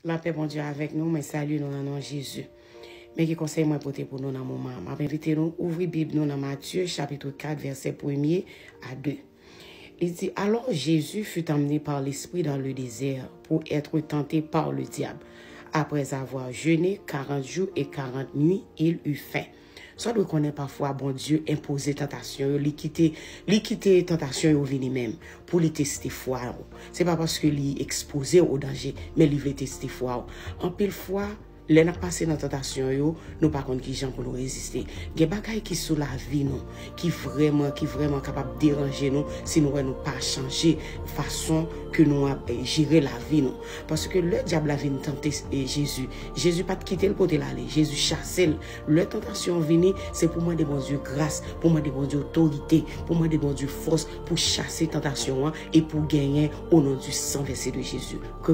La paix, bon Dieu, avec nous, mais salut nous dans le nom de Jésus. Mais qui conseille moi pour nous dans mon moment. Je invite nous ouvrir Bible nous dans Matthieu, chapitre 4, verset 1er à 2. Il dit, alors Jésus fut emmené par l'Esprit dans le désert pour être tenté par le diable. Après avoir jeûné 40 jours et 40 nuits, il eut faim. Ça doit connaître parfois, bon Dieu, imposer tentation, lui quitter tentation au vini même, pour lui tester foi. C'est pas parce que lui exposé au danger, mais lui veut tester foi. En pile fois, les n'a passé dans tentation yo, nous pas contre qui gens pour nous résister. Des bagailles qui sous la vie nous, qui vraiment capable de déranger nous si nous ne pas changer façon que nous gérer la vie nous. Parce que le diable a venu tenter Jésus. Jésus pas quitter le côté l'aller. Jésus chassait. Le tentation venu, c'est pour moi de bon Dieu grâce, pour moi de bon Dieu autorité, pour moi de bon Dieu force pour chasser tentation et pour gagner au nom du sang versé de Jésus. Que